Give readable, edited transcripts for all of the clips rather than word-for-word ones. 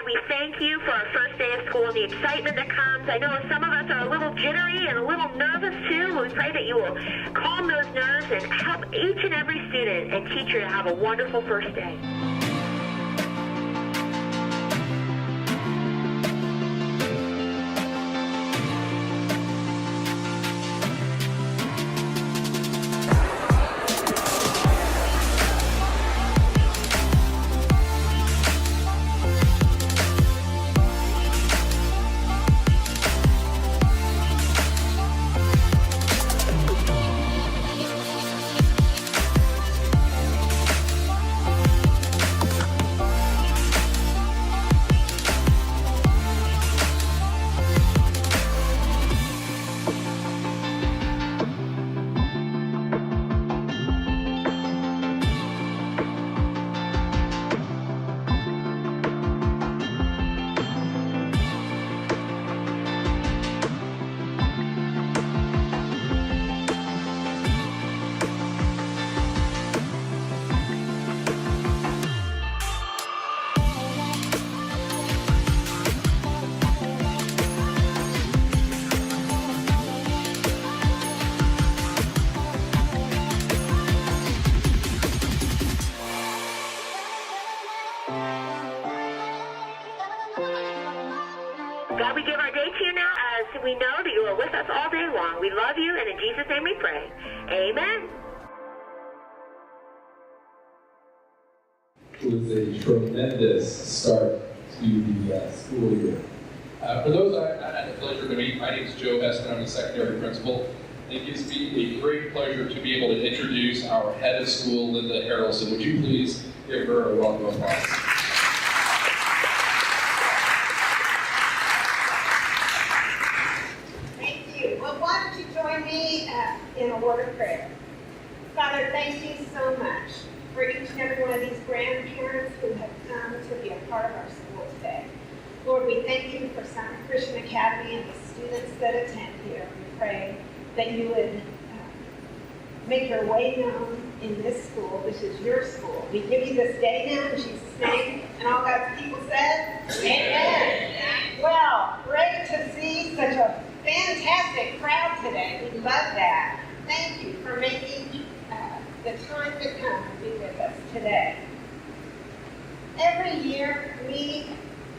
God, we thank you for our first day of school and the excitement that comes. I know some of us are a little jittery and a little nervous too. We pray that you will calm those nerves and help each and every student and teacher to have a wonderful first day. God, we give our day to you now as we know that you are with us all day long. We love you, and in Jesus' name we pray. Amen. It was a tremendous start to the school year. For those I had the pleasure to meet, my name is Joe Heston. I'm the secondary principal. It gives me a great pleasure to be able to introduce our head of school, Linda Harrelson. Would you please give her a round of applause? In a word of prayer. Father, thank you so much for each and every one of these grandparents who have come to be a part of our school today. Lord, we thank you for Summer Christian Academy and the students that attend here. We pray that you would make your way known in this school. This is your school. We give you this day now in Jesus' name. And all God's people said, Amen. Well, great to see such a fantastic crowd today. We love that. Thank you for making the time to come and be with us today. Every year we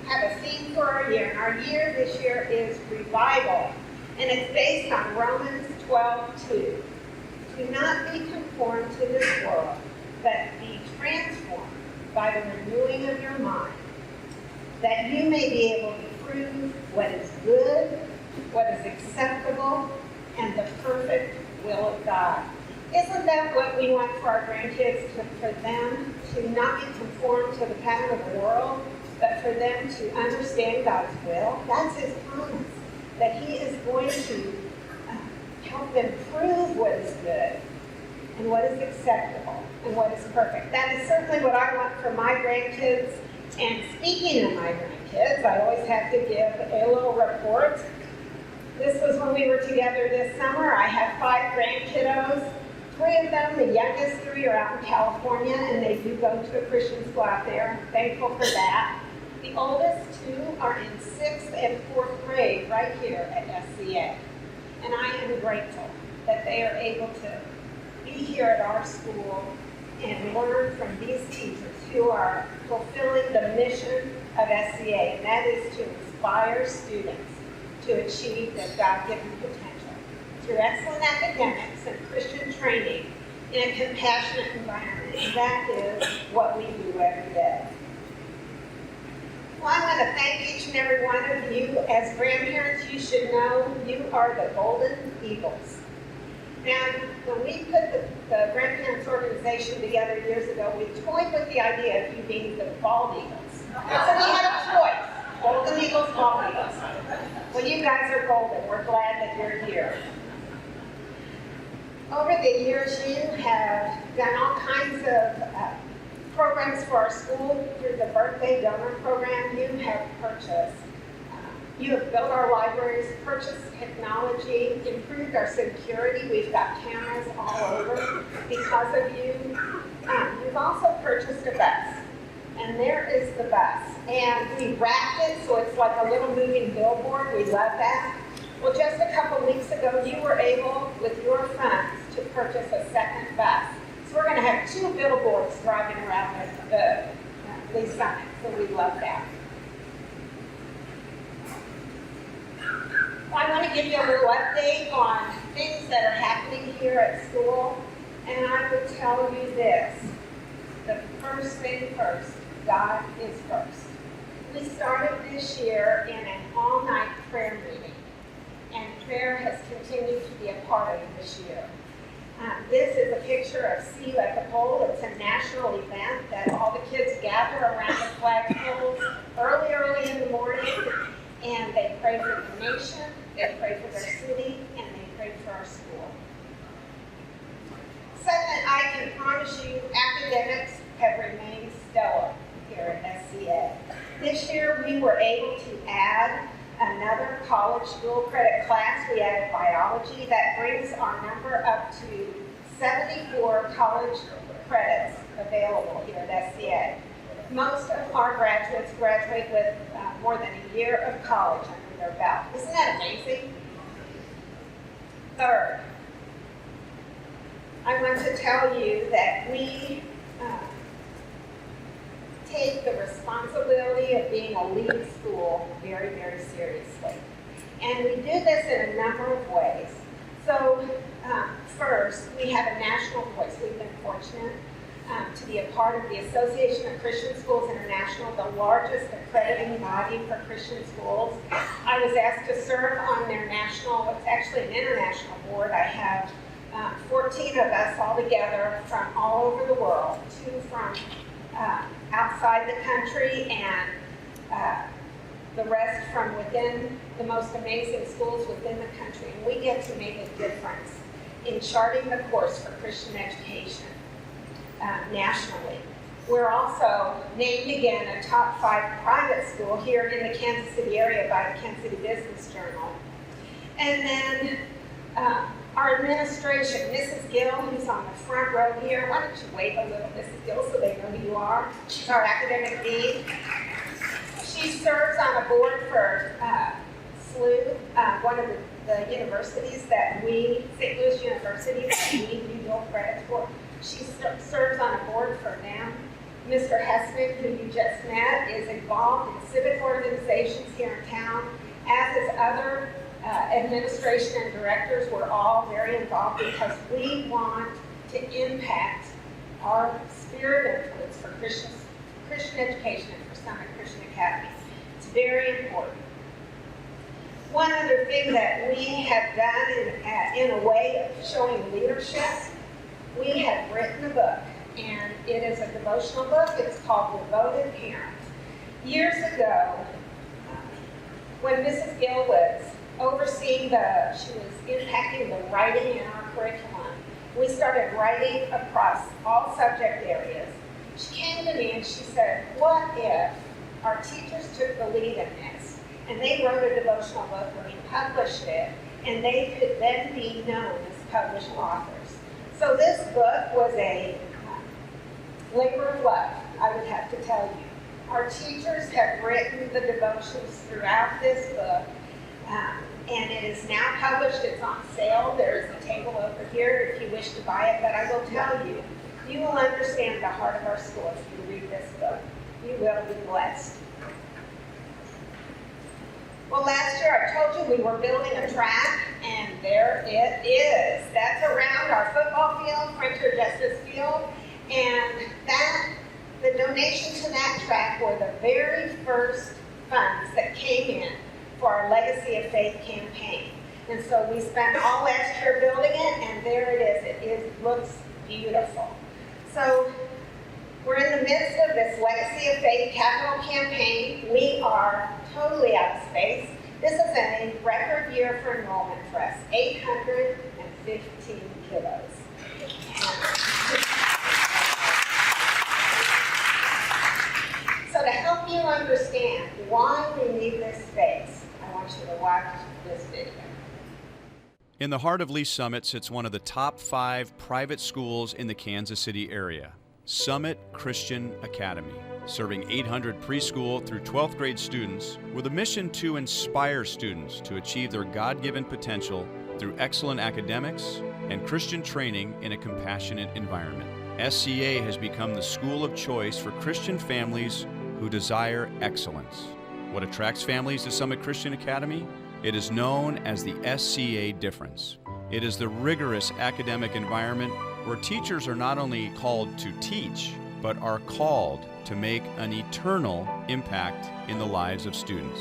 have a theme for our year, and our year this year is revival, and it's based on Romans 12:2. Do not be conformed to this world, but be transformed by the renewing of your mind, that you may be able to prove what is good, what is acceptable, and the perfect will of God. Isn't that what we want for our grandkids, for them to not be conformed to the pattern of the world, but for them to understand God's will? That's his promise, that he is going to help them prove what is good and what is acceptable and what is perfect. That is certainly what I want for my grandkids. And speaking of my grandkids, I always have to give a little report. This was when we were together this summer. I have 5 grandkiddos. 3 of them, the youngest 3, are out in California, and they do go to a Christian school out there. I'm thankful for that. The oldest 2 are in 6th and 4th grade right here at SCA. And I am grateful that they are able to be here at our school and learn from these teachers who are fulfilling the mission of SCA, and that is to inspire students to achieve their God-given potential through excellent academics and Christian training in a compassionate environment. And that is what we do every day. Well, I want to thank each and every one of you. As grandparents, you should know you are the golden eagles. Now, when we put the grandparents organization together years ago, we toyed with the idea of you being the bald eagles. So we had a choice. Golden eagles, bald eagles. Well, you guys are golden. We're glad that you're here. Over the years, you have done all kinds of programs for our school through the birthday donor program. You have purchased, you have built our libraries, purchased technology, improved our security. We've got cameras all over because of you. You've also purchased a bus. and there is the bus. And we wrapped it so it's like a little moving billboard. We love that. Well, just a couple weeks ago, you were able, with your funds, to purchase a second bus. So we're going to have 2 billboards driving around the Lee Summit, so we love that. I want to give you a little update on things that are happening here at school, and I would tell you this. The first thing first, God is first. We started this year in an all-night prayer meeting, and prayer has continued to be a part of it this year. This is a picture of See You at the Pole. It's a national event that all the kids gather around the flagpoles early in the morning, and they pray for the nation, they pray for their city, and they pray for our school. Second, I can promise you academics have remained stellar here at SCA. This year we were able to add another college dual credit class. We added biology. That brings our number up to 74 college credits available here at SCA. Most of our graduates graduate with more than a year of college under their belt. Isn't that amazing? Third, I want to tell you that we take the responsibility of being a lead school very, very seriously. And we do this in a number of ways. So first, we have a national voice. We've been fortunate to be a part of the Association of Christian Schools International, the largest accrediting body for Christian schools. I was asked to serve on their national, it's actually an international board. I have 14 of us all together from all over the world, 2 from outside the country and the rest from within the most amazing schools within the country. And we get to make a difference in charting the course for Christian education nationally. We're also named again a top 5 private school here in the Kansas City area by the Kansas City Business Journal. And then our administration, Mrs. Gill, who's on the front row here. Why don't you wave a little, Mrs. Gill, so they know who you are. She's our academic dean. She serves on a board for SLU, one of the universities that St. Louis University, that we do dual credits for. She serves on a board for them. Mr. Hessnick, who you just met, is involved in civic organizations here in town, as is other administration and directors. We're all very involved because we want to impact our spirit influence for Christian education and for Summit Christian Academy. It's very important. One other thing that we have done in a way of showing leadership, we have written a book, and it is a devotional book. It's called Devoted Parent. Years ago, when Mrs. Gill was overseeing she was impacting the writing in our curriculum, we started writing across all subject areas. She came to me and she said, what if our teachers took the lead in this and they wrote a devotional book and we published it, and they could then be known as published authors. So this book was a labor of love, I would have to tell you. Our teachers have written the devotions throughout this book, and it is now published. It's on sale. There's a table over here if you wish to buy it, but I will tell you, you will understand the heart of our school if you read this book. You will be blessed. Well, last year I told you we were building a track, and there it is. That's around our football field, Frontier Justice Field, and the donation to that track were the very first funds that came in for our Legacy of Faith campaign. And so we spent all last year building it, and there it is. It looks beautiful. So we're in the midst of this Legacy of Faith capital campaign. We are totally out of space. This is a record year for enrollment for us, 815 kiddos. So to help you understand why we need this space, I want you to watch this video. In the heart of Lee Summit sits one of the top 5 private schools in the Kansas City area. Summit Christian Academy, serving 800 preschool through 12th grade students with a mission to inspire students to achieve their God-given potential through excellent academics and Christian training in a compassionate environment. SCA has become the school of choice for Christian families who desire excellence. What attracts families to Summit Christian Academy? It is known as the SCA difference. It is the rigorous academic environment where teachers are not only called to teach, but are called to make an eternal impact in the lives of students.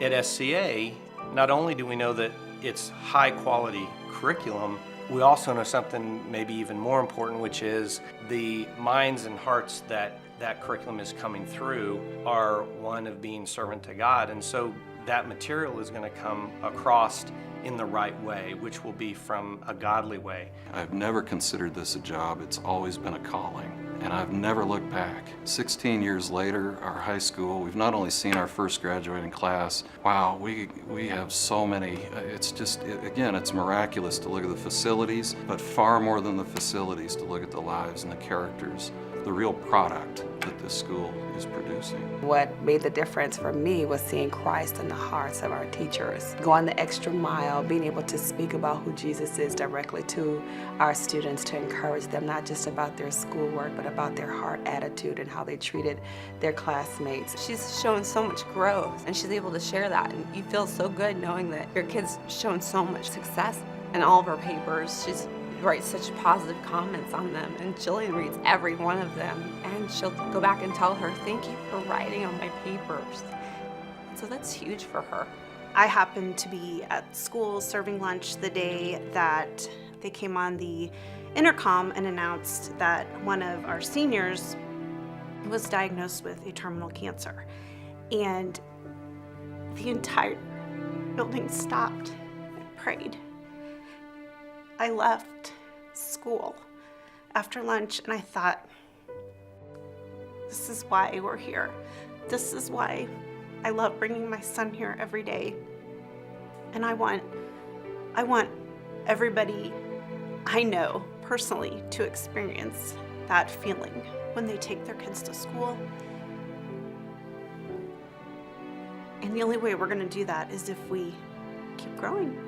At SCA, not only do we know that it's high quality curriculum, we also know something maybe even more important, which is the minds and hearts that curriculum is coming through are one of being servant to God. And so that material is going to come across in the right way, which will be from a godly way. I've never considered this a job. It's always been a calling, and I've never looked back. 16 years later, our high school, we've not only seen our first graduating class, wow, we have so many. It's just, again, it's miraculous to look at the facilities, but far more than the facilities, to look at the lives and the characters, the real product that this school is producing. What made the difference for me was seeing Christ in the hearts of our teachers, going the extra mile, being able to speak about who Jesus is directly to our students, to encourage them not just about their schoolwork, but about their heart attitude and how they treated their classmates. She's shown so much growth, and she's able to share that, and you feel so good knowing that your kid's shown so much success in all of her papers. She's writes such positive comments on them, and Jillian reads every one of them, and she'll go back and tell her, "Thank you for writing on my papers." So that's huge for her. I happened to be at school serving lunch the day that they came on the intercom and announced that one of our seniors was diagnosed with a terminal cancer. And the entire building stopped and prayed. I left school after lunch and I thought, this is why we're here. This is why I love bringing my son here every day. And I want everybody I know personally to experience that feeling when they take their kids to school. And the only way we're going to do that is if we keep growing.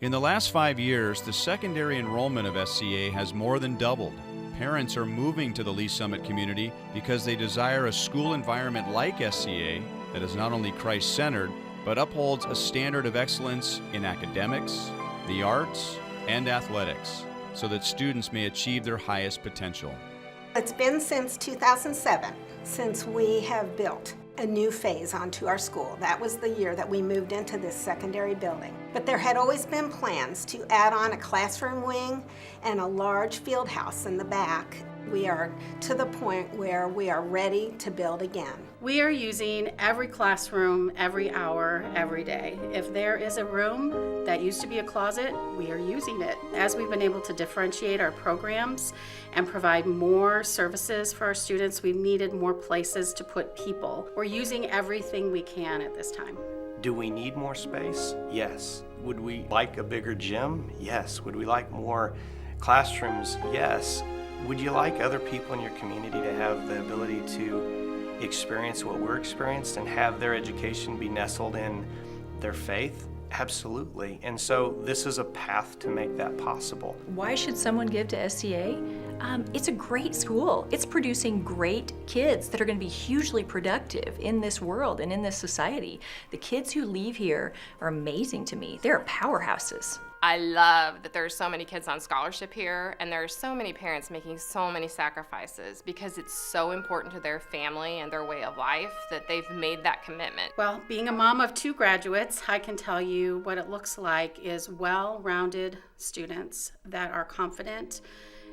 In the last 5 years, the secondary enrollment of SCA has more than doubled. Parents are moving to the Lee Summit community because they desire a school environment like SCA that is not only Christ-centered, but upholds a standard of excellence in academics, the arts, and athletics, so that students may achieve their highest potential. It's been since 2007 since we have built a new phase onto our school. That was the year that we moved into this secondary building. But there had always been plans to add on a classroom wing and a large field house in the back. We are to the point where we are ready to build again. We are using every classroom, every hour, every day. If there is a room that used to be a closet, we are using it. As we've been able to differentiate our programs and provide more services for our students, we've needed more places to put people. We're using everything we can at this time. Do we need more space? Yes. Would we like a bigger gym? Yes. Would we like more classrooms? Yes. Would you like other people in your community to have the ability to experience what we're experienced and have their education be nestled in their faith? Absolutely. And so this is a path to make that possible. Why should someone give to SCA? It's a great school. It's producing great kids that are going to be hugely productive in this world and in this society. The kids who leave here are amazing to me. They're powerhouses. I love that there's so many kids on scholarship here, and there are so many parents making so many sacrifices because it's so important to their family and their way of life that they've made that commitment. Well, being a mom of 2 graduates, I can tell you what it looks like is well-rounded students that are confident,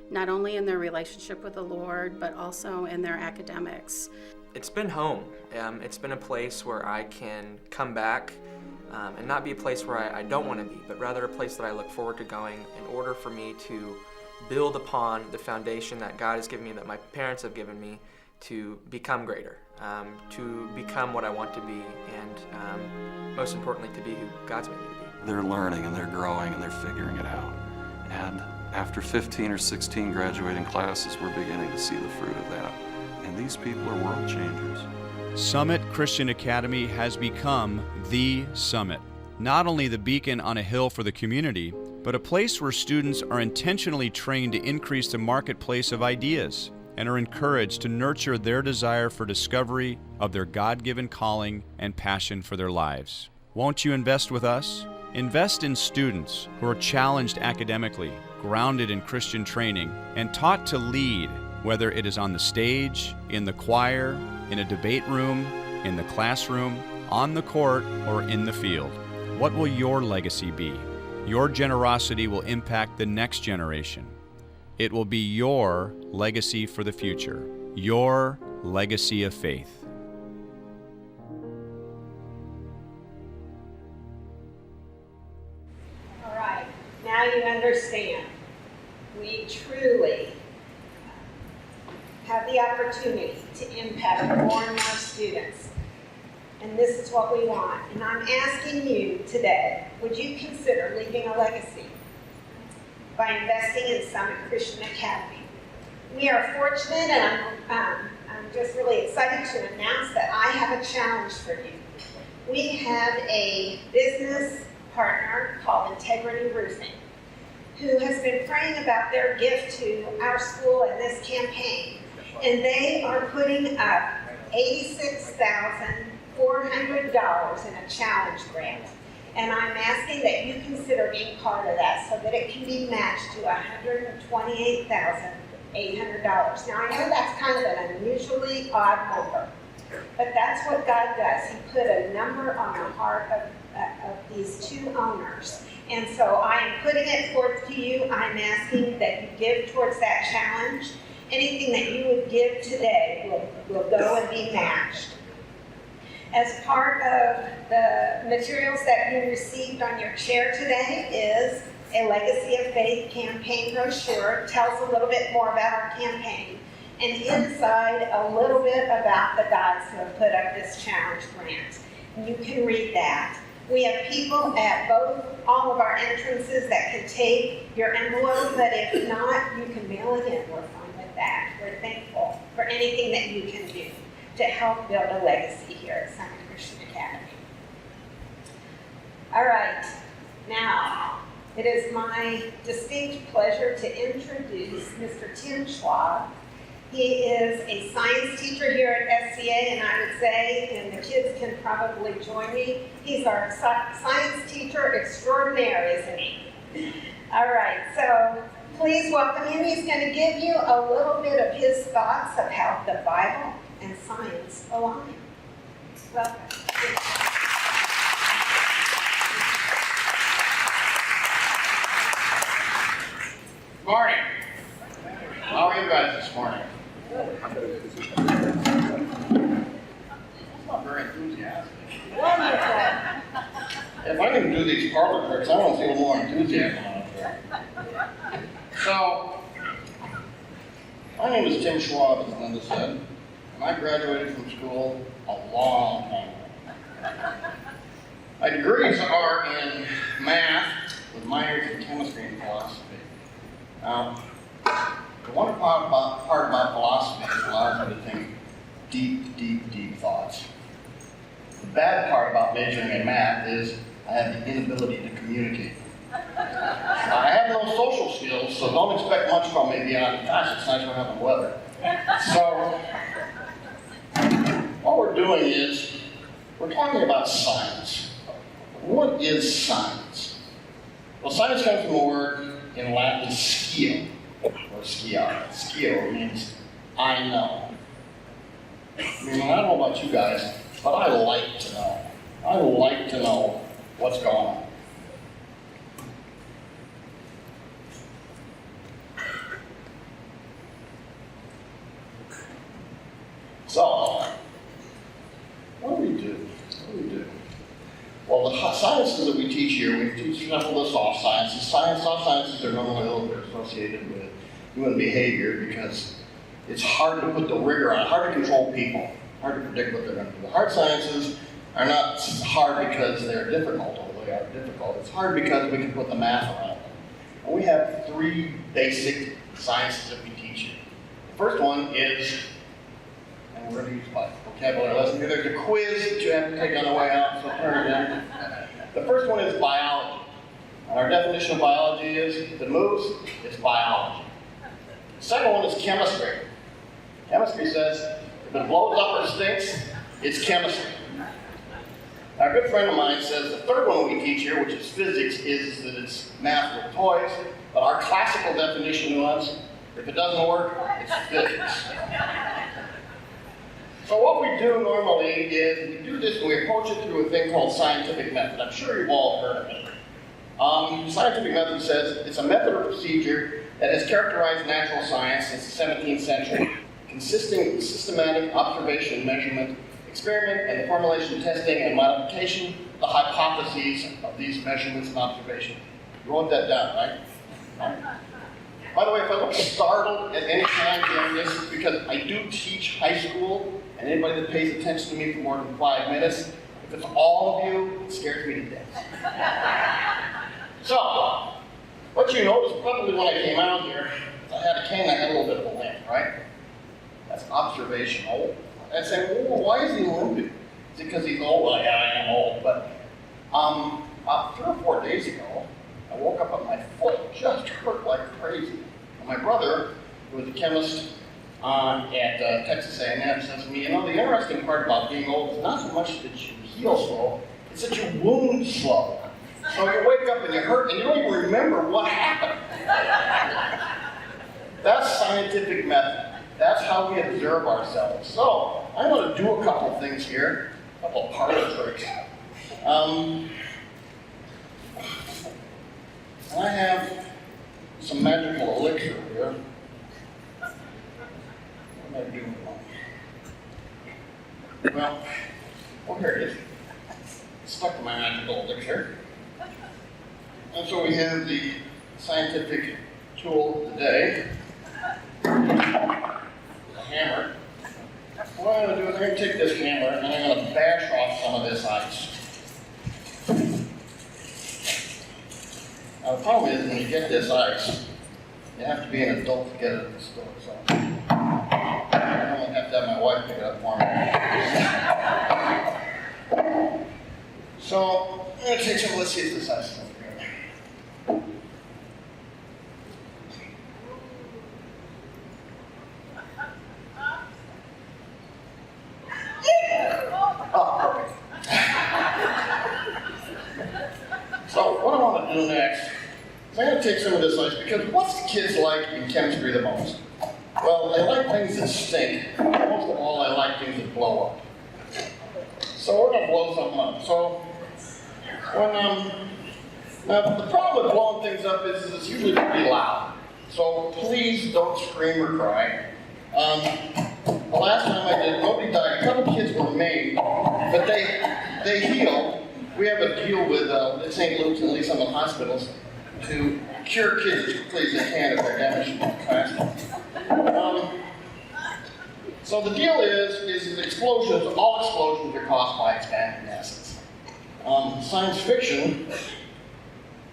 not only in their relationship with the Lord, but also in their academics. It's been home. It's been a place where I can come back and not be a place where I don't want to be, but rather a place that I look forward to going in order for me to build upon the foundation that God has given me, that my parents have given me, to become greater, to become what I want to be, and most importantly, to be who God's made me to be. They're learning and they're growing and they're figuring it out. And After 15 or 16 graduating classes, we're beginning to see the fruit of that. And these people are world changers. Summit Christian Academy has become the Summit. Not only the beacon on a hill for the community, but a place where students are intentionally trained to increase the marketplace of ideas and are encouraged to nurture their desire for discovery of their God-given calling and passion for their lives. Won't you invest with us? Invest in students who are challenged academically, grounded in Christian training, and taught to lead, whether it is on the stage, in the choir, in a debate room, in the classroom, on the court, or in the field. What will your legacy be? Your generosity will impact the next generation. It will be your legacy for the future, your legacy of faith. All right, now you understand. We truly have the opportunity to impact more and more students. And this is what we want. And I'm asking you today, would you consider leaving a legacy by investing in Summit Christian Academy? We are fortunate, and I'm just really excited to announce that I have a challenge for you. We have a business partner called Integrity Roofing, who has been praying about their gift to our school in this campaign. And they are putting up $86,400 in a challenge grant. And I'm asking that you consider being part of that so that it can be matched to $128,800. Now I know that's kind of an unusually odd number, but that's what God does. He put a number on the heart of these two owners. And so I am putting it forth to you. I'm asking that you give towards that challenge. Anything that you would give today will go and be matched. As part of the materials that you received on your chair today is a Legacy of Faith campaign brochure. It tells a little bit more about our campaign. And inside, a little bit about the guys who have put up this challenge grant. And you can read that. We have people at all of our entrances that can take your envelope, but if not, you can mail it in. We're fine with that. We're thankful for anything that you can do to help build a legacy here at Summit Christian Academy. All right, now it is my distinct pleasure to introduce Mr. Tim Schwab. He is a science teacher here at SCA, and I would say, and the kids can probably join me, he's our science teacher extraordinaire, isn't he? All right, so please welcome him. He's going to give you a little bit of his thoughts of how the Bible and science align. Welcome. Morning. How are you guys this morning? That's not very enthusiastic. If I can do these parlor tricks, I want to see a little more enthusiasm out there. So, my name is Tim Schwab, as Linda said, and I graduated from school a long time ago. My degrees are in math with minors in chemistry and philosophy. Now, the one part about philosophy is it allows me to think deep thoughts. The bad part about majoring in math is I have the inability to communicate. I have no social skills, so don't expect much from me beyond, gosh, it's nice we're having weather. So, what we're doing is, we're talking about science. What is science? Well, science comes from a word in Latin, "scio," or "scia." "Scio" means I know. I mean, I don't know about you guys, but I like to know. I like to know what's going on. So, what do we do? Well, the sciences that we teach here, we teach some of the soft sciences. Soft sciences are normally associated with human behavior because it's hard to put the rigor on, hard to control people, hard to predict what they're going to do. The hard sciences are not hard because they're difficult, although they are difficult. It's hard because we can put the math around them. And we have 3 basic sciences that we teach you. The first one is, and we're going to use my vocabulary lesson here, there's a quiz that you have to take on the way out, so turn it in. The first one is biology. And our definition of biology is, if it moves, it's biology. The second one is chemistry. Chemistry says, if it blows up or stinks, it's chemistry. Our good friend of mine says the third one we teach here, which is physics, is that it's math with toys, but our classical definition was, if it doesn't work, it's physics. So what we do normally is we do this and we approach it through a thing called scientific method. I'm sure you've all heard of it. Scientific method says it's a method or procedure that has characterized natural science since the 17th century, consisting of systematic observation and measurement, experiment, and the formulation, testing, and modification of the hypotheses of these measurements and observations. You wrote that down, right? By the way, if I look startled at any time during this, it's because I do teach high school, and anybody that pays attention to me for more than 5 minutes, if it's all of you, it scares me to death. So, what you noticed probably when I came out here, I had a cane, I had a little bit of a limp, right? That's observational. And say, well, why is he limping? Is it because he's old? Well, yeah, I am old. But 3 or 4 days ago, I woke up and my foot just hurt like crazy. And my brother, who was a chemist at Texas A&M, says to me, you know, the interesting part about being old is not so much that you heal slow, it's that you wound slow. So you wake up and you hurt and you don't even remember what happened. That's scientific method. That's how we observe ourselves. So, I'm going to do a couple of things here, a couple of parlor tricks. And I have some magical elixir here. What am I doing wrong? Well, here it is. It's stuck to my magical elixir. And so we have the scientific tool of the day. Hammer. What I'm going to do is I'm going to take this hammer and I'm going to bash off some of this ice. Now the problem is when you get this ice, you have to be an adult to get it at the store. So I'm going to have my wife pick it up for me. So I'm going to take some, let's see if this ice is over here. So what I want to do next is I'm going to take some of this ice, because what's the kids like in chemistry the most? Well, they like things that stink. Most of all, they like things that blow up. So we're going to blow something up. So now the problem with blowing things up is it's usually pretty loud. So please don't scream or cry. The last time I did, nobody died. A couple kids were maimed, but they healed. We have a deal with St. Luke's and Lee Summit hospitals to cure kids as quickly as they can if they're damaged fast. So the deal is that explosions, all explosions are caused by expanding gases. Science fiction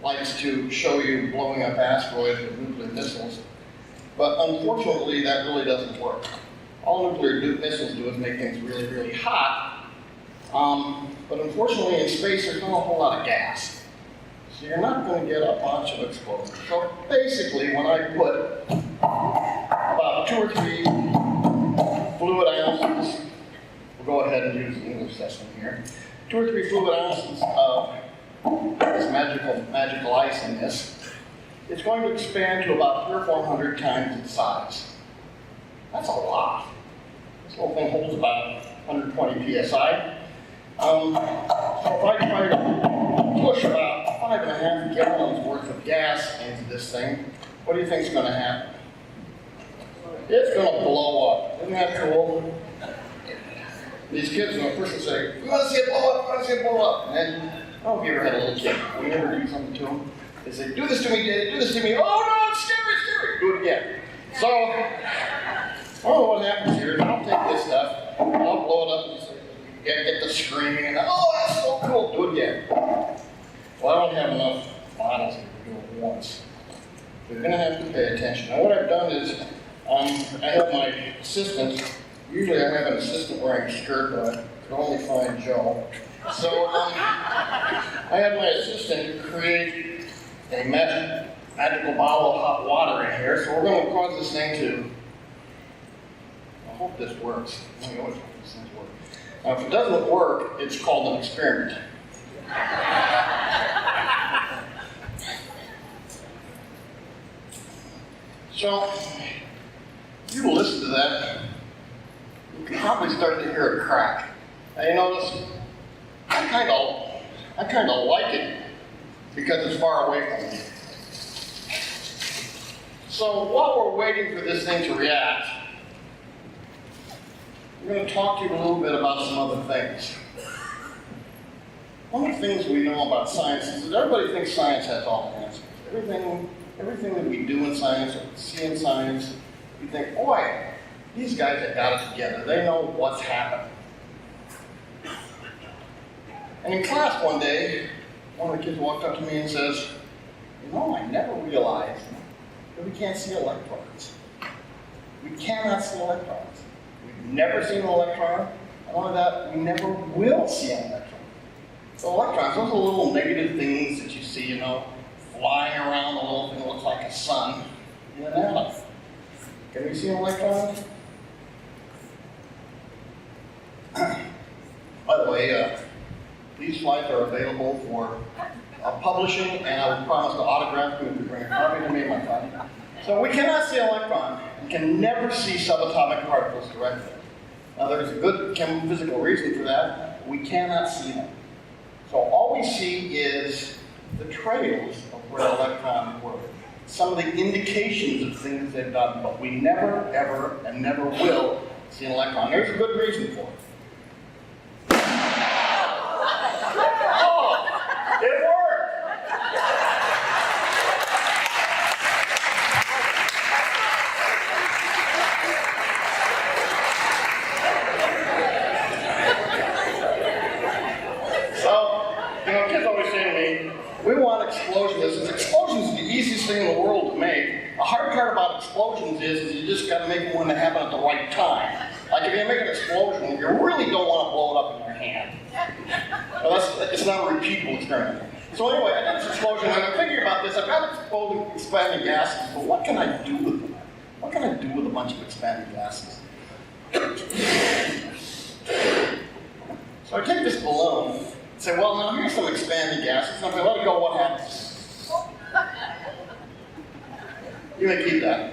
likes to show you blowing up asteroids with nuclear missiles, but unfortunately that really doesn't work. All nuclear missiles do is make things really, really hot, but unfortunately in space there's not a whole lot of gas. So you're not going to get a bunch of explosions. So basically when I put about 2 or 3 fluid ounces, we'll go ahead and use the English lesson here, 2 or 3 fluid ounces of this magical ice in this, it's going to expand to about 300 or 400 times its size. That's a lot. This little thing holds about 120 psi. So if I try to push about 5.5 gallons worth of gas into this thing, what do you think is going to happen? It's going to blow up. Isn't that cool? These kids are the first to say, we want to see it blow up, we want to see it blow up. And then, I don't know if you ever had a little kid, when you ever do something to them, they say, do this to me, Daddy, do this to me. Oh no, it's scary, it's scary. Do it again. So, what happens here is I'll take this stuff, I'll blow it up, and say, get the screaming, and oh, that's so cool, do it again. Well, I don't have enough bottles to do it once. You're going to have to pay attention. Now, what I've done is I have my assistant. Usually I have an assistant wearing a skirt, but I could only find Joe. So I had my assistant create a magical bottle of hot water in here. So we're going to cause this thing to, I hope this works. I always hope these things work. Now, if it doesn't work, it's called an experiment. So, if you listen to that, you can probably start to hear a crack. Now you notice, I kind of like it because it's far away from me. So while we're waiting for this thing to react, we're going to talk to you a little bit about some other things. One of the things we know about science is that everybody thinks science has all the answers. Everything that we do in science, or see in science, we think, boy, these guys have got it together. They know what's happening. And in class one day, one of the kids walked up to me and says, you know, I never realized that we can't see electrons. We cannot see electrons. We've never seen an electron, and all of that, we never will see an electron. So electrons, those are little negative things that you see, you know, flying around a little thing that looks like a sun in an atom. Can we see an electron? By the way, these slides are available for publishing, and I would promise to autograph them if you bring a copy to me, my friend. So we cannot see an electron. We can never see subatomic particles directly. Now there's a good physical reason for that. We cannot see them. So all we see is the trails of where electrons were. Some of the indications of things they've done, but we never, ever, and never will see an electron. There's a good reason for it. Oh, it worked! So, you know, kids always say to me, we want explosionists. Explosions is the easiest thing in the world to make. The hard part about explosions is you just got to make them when they happen at the right time. Like if you make an explosion, you really don't want to blow it up in your hand. Well, it's not a repeatable experiment. So anyway, I got this explosion, and I'm thinking about this. I've got expanding gases, but what can I do with them? What can I do with a bunch of expanding gases? So I take this balloon, and say, well, now here's some expanding gases, and if I let it go, what happens? You may keep that.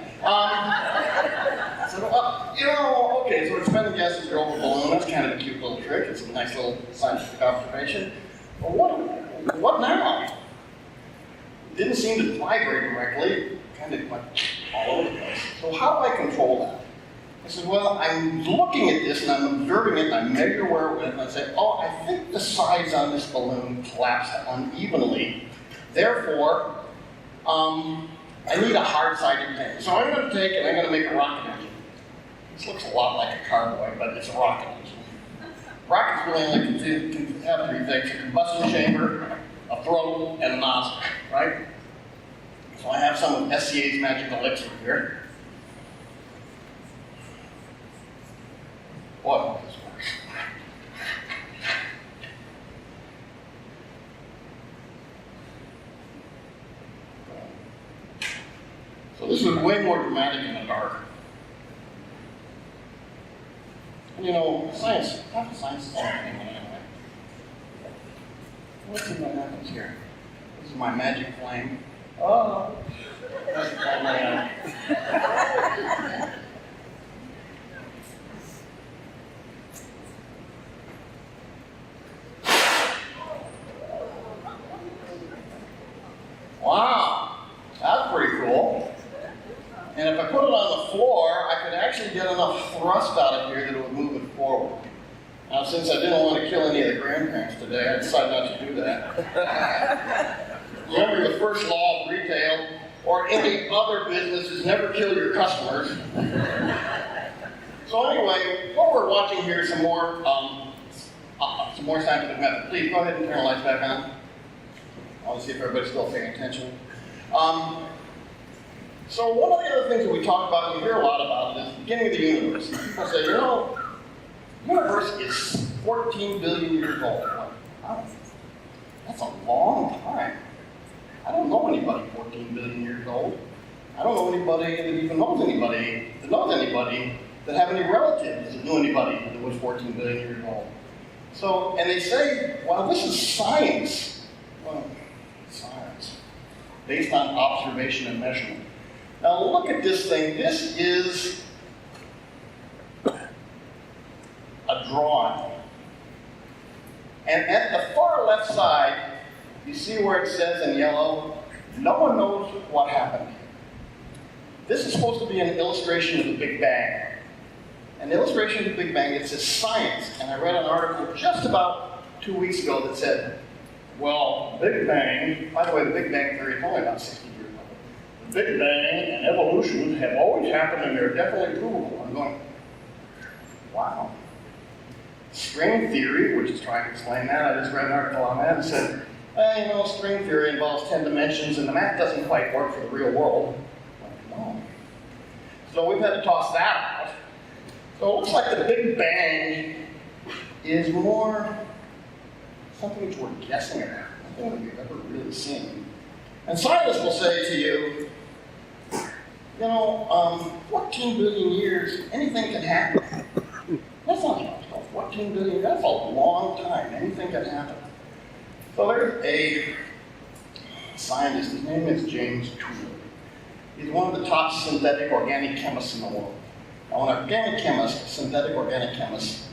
So, well, you know, okay, so expanding gases go over a balloon. That's kind of a cute little trick. It's a nice little scientific observation. But what now? It didn't seem to vibrate correctly. It kind of went all over the place. So how do I control that? I said, well, I'm looking at this and I'm observing it and I measure where it went and I say, oh, I think the sides on this balloon collapsed unevenly. Therefore, I need a hard-sided thing. So I'm going to take and I'm going to make a rocket engine. This looks a lot like a carboy, but it's a rocket engine. Rockets really only can have three things: a combustion chamber, a throttle, and a nozzle, right? So I have some of SCA's magic elixir here. Boy, I hope this works. So this is way more dramatic in the dark. And you know, science, half of science is everything anyway. Let's see what happens here. This is my magic flame. Oh, magic flame right now. Wow, that's pretty cool. And if I put it on the floor, I could actually get enough thrust out of here that it would move it forward. Now, since I didn't want to kill any of the grandparents today, I decided not to do that. Remember, the first law of retail, or any other business, is never kill your customers. So anyway, what we're watching here is some more scientific method. Please go ahead and turn the lights back on. I want to see if everybody's still paying attention. So one of the other things that we talk about, and you hear a lot about, is the beginning of the universe. People say, you know, the universe is 14 billion years old. Wow, that's a long time. I don't know anybody 14 billion years old. I don't know anybody that even knows anybody that have any relatives that knew anybody that was 14 billion years old. So, and they say, well, this is science. Well, science, based on observation and measurement. Now look at this thing. This is a drawing. And at the far left side, you see where it says in yellow, no one knows what happened. This is supposed to be an illustration of the Big Bang. An illustration of the Big Bang, it says science. And I read an article just about 2 weeks ago that said, well, Big Bang, by the way, the Big Bang theory is only about 60 years old. The Big Bang and evolution have always happened and they're definitely provable. I'm going, wow. String theory, which is trying to explain that, I just read an article on that and said, you know, string theory involves 10 dimensions and the math doesn't quite work for the real world. I'm like, no. So we've had to toss that out. So it looks like the Big Bang is more something which we're guessing at, nothing that we've ever really seen. And scientists will say to you, you know, 14 billion years, anything can happen. That's not much. 14 billion, that's a long time. Anything can happen. So there's a scientist, his name is James Toole. He's one of the top synthetic organic chemists in the world. Now, an organic chemist, synthetic organic chemist,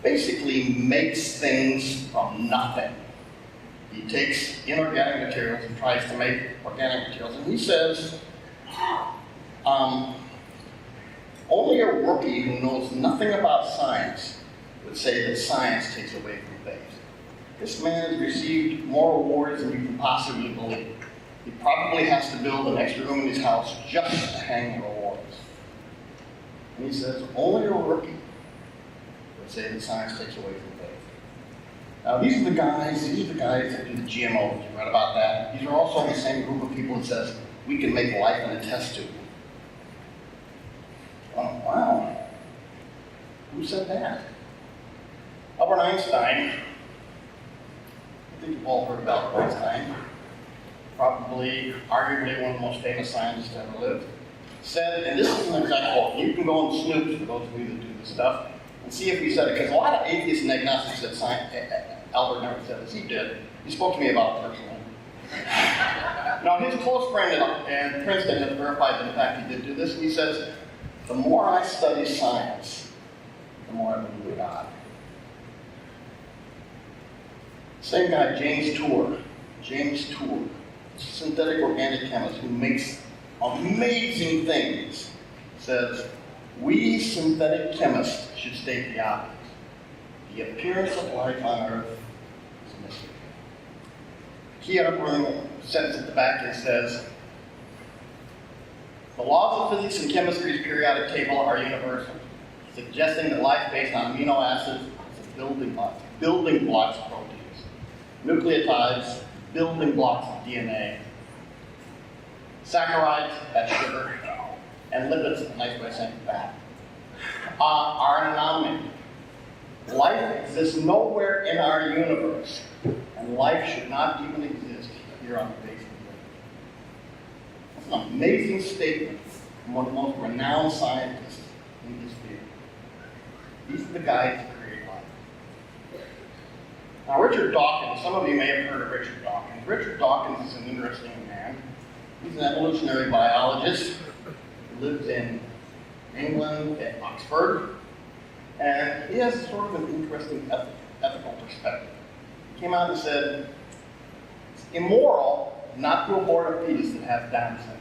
basically makes things from nothing. He takes inorganic materials and tries to make organic materials. And he says, only a rookie who knows nothing about science would say that science takes away from faith. This man has received more awards than you can possibly believe. He probably has to build an extra room in his house just to hang the awards. And he says, only a rookie would say that science takes away from faith. Now these are the guys that do the GMOs. You read about that. These are also the same group of people that says, we can make life in a test tube. Oh, wow. Who said that? Albert Einstein, I think you've all heard about Einstein, probably, arguably one of the most famous scientists to ever live, said, and this is an exact quote, you can go on Snoops for those of you that do this stuff, and see if he said it, because a lot of atheists and agnostics said science, Albert never said this, he did. He spoke to me about it personally. Now his close friend at Princeton has verified that in fact he did do this, and he says, the more I study science, the more I believe in God. Same guy, James Toole, synthetic organic chemist who makes amazing things, says, we synthetic chemists should state the obvious. The appearance of life on Earth is a mystery. Key upper sentence at the back here says, the laws of physics and chemistry's periodic table are universal, suggesting that life based on amino acids is a building blocks of proteins. Nucleotides, building blocks of DNA. Saccharides, that's sugar. And lipids, a nice way of saying fat, are an anomaly. Life exists nowhere in our universe, and life should not even exist here on the face of the earth. That's an amazing statement from one of the most renowned scientists in this field. These are the guys that create life. Now, Richard Dawkins, some of you may have heard of Richard Dawkins. Richard Dawkins is an interesting man. He's an evolutionary biologist who lives in England at Oxford. And he has sort of an interesting ethical perspective. He came out and said, it's immoral not to abort a fetus that has Down syndrome.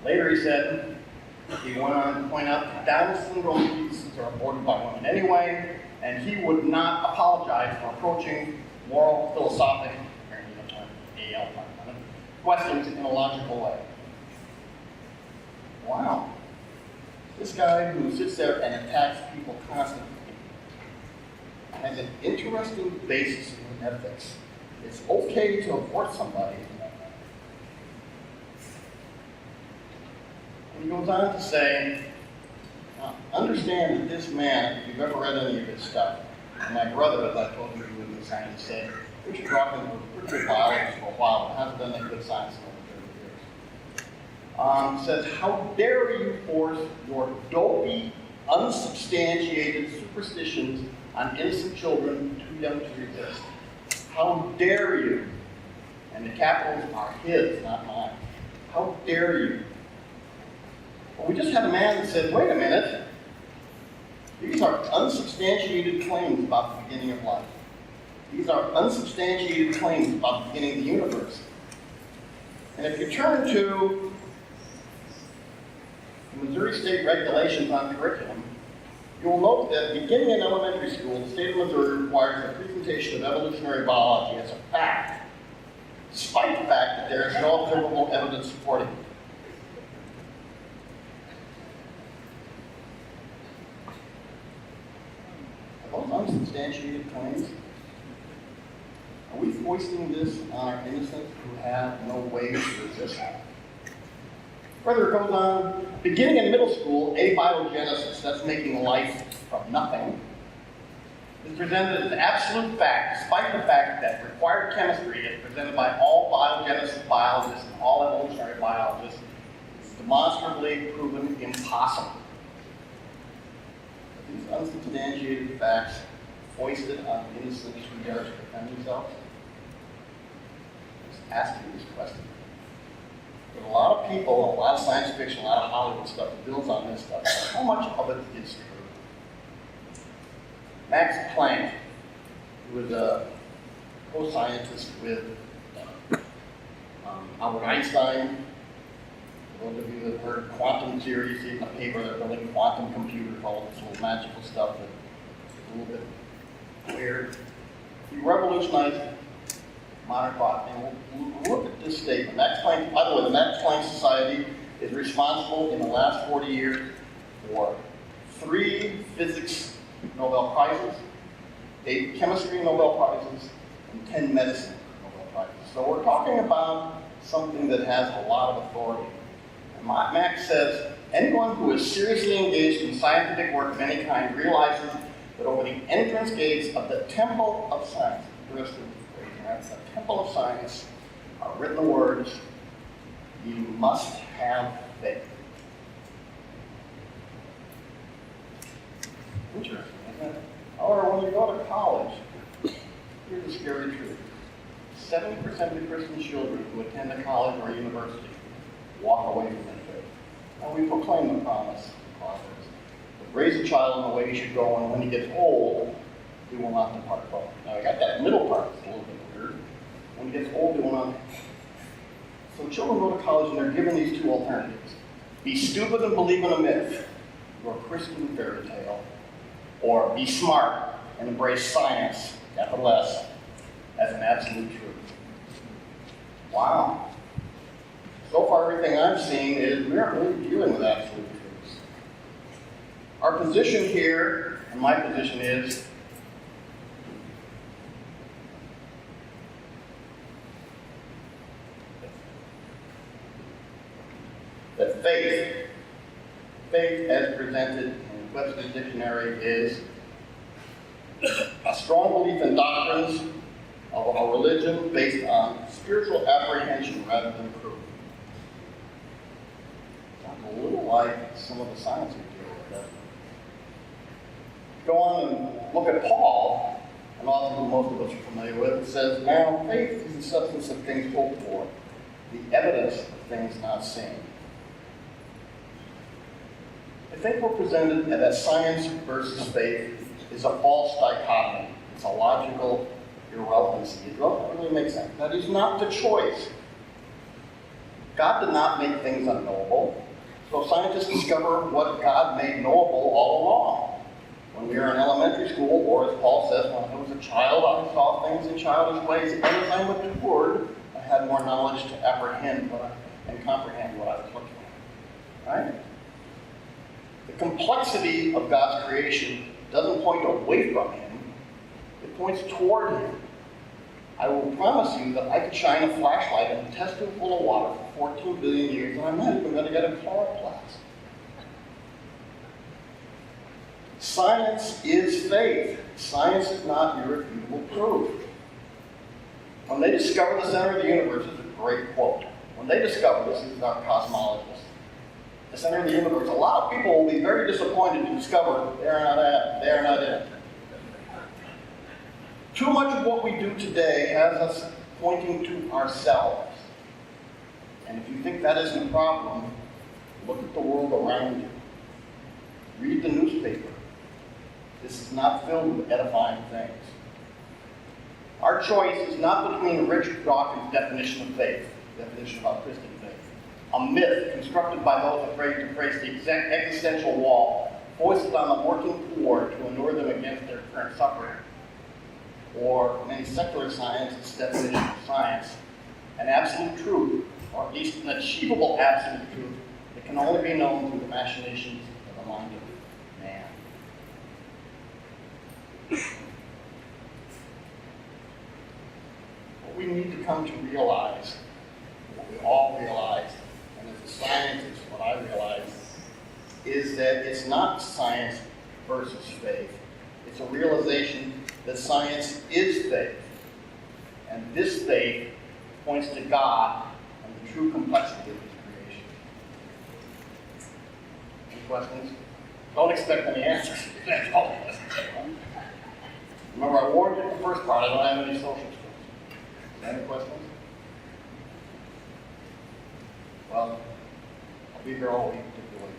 Later he said, he went on to point out that Down syndrome fetuses are aborted by women anyway, and he would not apologize for approaching moral, philosophic, questions in a logical way. Wow. This guy who sits there and attacks people constantly has an interesting basis in ethics. It's okay to abort somebody He goes on to say, understand that this man, if you've ever read any of his stuff, and my brother, as I told you, he was a scientist, said, Richard Dawkins was a pretty good biologist for a while, but hasn't done any good science in over 30 years. Says, how dare you force your dopey, unsubstantiated superstitions on innocent children too young to resist? How dare you? And the capitals are his, not mine. How dare you? Well, we just had a man that said, wait a minute, these are unsubstantiated claims about the beginning of life. These are unsubstantiated claims about the beginning of the universe. And if you turn to the Missouri State regulations on curriculum, you'll note that beginning in elementary school, the state of Missouri requires the presentation of evolutionary biology as a fact, despite the fact that there is no observable evidence supporting it. Are those unsubstantiated claims? Are we foisting this on our innocents who have no way to resist? Further, it goes on, beginning in middle school, abiogenesis, that's making life from nothing, is presented as an absolute fact, despite the fact that required chemistry, as presented by all biogenesis biologists and all evolutionary biologists, is demonstrably proven impossible. Are these unsubstantiated facts foisted on innocents who dare to defend themselves? Just ask you this question. There's a lot of people, a lot of science fiction, a lot of Hollywood stuff that builds on this stuff. How much of it is true? Max Planck, who was a co-scientist with Albert Einstein. Those of you that have heard quantum theory, see in the paper they're building quantum computers, all this little magical stuff that's a little bit weird. He revolutionized modern thought. And we'll look at this statement. Max Planck, by the way, the Max Planck Society is responsible in the last 40 years for 3 physics Nobel Prizes, 8 chemistry Nobel Prizes, and 10 medicine Nobel Prizes. So we're talking about something that has a lot of authority. And Max says, anyone who is seriously engaged in scientific work of any kind realizes that over the entrance gates of the Temple of Science, the Temple of Science, are written the words, you must have faith. Interesting, isn't it? However, when you go to college, here's the scary truth. 70% of the Christian children who attend a college or a university walk away from their faith. And we proclaim the promise of Proverbs. Raise a child in the way he should go, and when he gets old, he will not depart from it. Now, I got that middle part that's a little bit weird. When he gets old, he will not. So children go to college, and they're given these 2 alternatives. Be stupid and believe in a myth, or a Christian fairy tale, or be smart and embrace science, capital S, as an absolute truth. Wow. So far, everything I'm seeing is we aren't really dealing with absolute truths. Our position here, and my position is, that faith as presented in Webster's dictionary is a strong belief in doctrines of a religion based on spiritual apprehension rather than proof. Sounds a little like some of the science we deal with, doesn't it? Go on and look at Paul, an author who most of us are familiar with. It says, now faith is the substance of things hoped for, the evidence of things not seen. I think we're presented that science versus faith is a false dichotomy. It's a logical irrelevancy. It doesn't really make sense. That is not the choice. God did not make things unknowable. So scientists discover what God made knowable all along. When we were in elementary school, or as Paul says, when I was a child, I saw things in childish ways. And as I matured, I had more knowledge to apprehend and comprehend what I was looking at. Right? The complexity of God's creation doesn't point away from Him. It points toward Him. I will promise you that I could shine a flashlight in a test tube full of water 14 billion years, and I'm not even going to get a chloroplast. Science is faith. Science is not irrefutable proof. When they discovered the center of the universe, this is a great quote. When they discovered this, is our cosmologist, the center of the universe, a lot of people will be very disappointed to discover they are not in it. Too much of what we do today has us pointing to ourselves. And if you think that isn't a problem, look at the world around you. Read the newspaper. This is not filled with edifying things. Our choice is not between Richard Dawkins' definition of faith, definition about Christian faith, a myth constructed by those afraid to face the existential wall, foisted on the working poor to inure them against their current suffering, or many secular scientists' definition of science, an absolute truth, or at least an achievable absolute truth, that can only be known through the machinations of the mind of man. What we need to come to realize, what we all realize, and as a scientist, what I realize, is that it's not science versus faith. It's a realization that science is faith. And this faith points to God and the true complexity of His creation. Any questions? Don't expect any answers. Remember, I warned you at the first part, I don't have any social skills. Any questions? Well, I'll be here all week if you wait.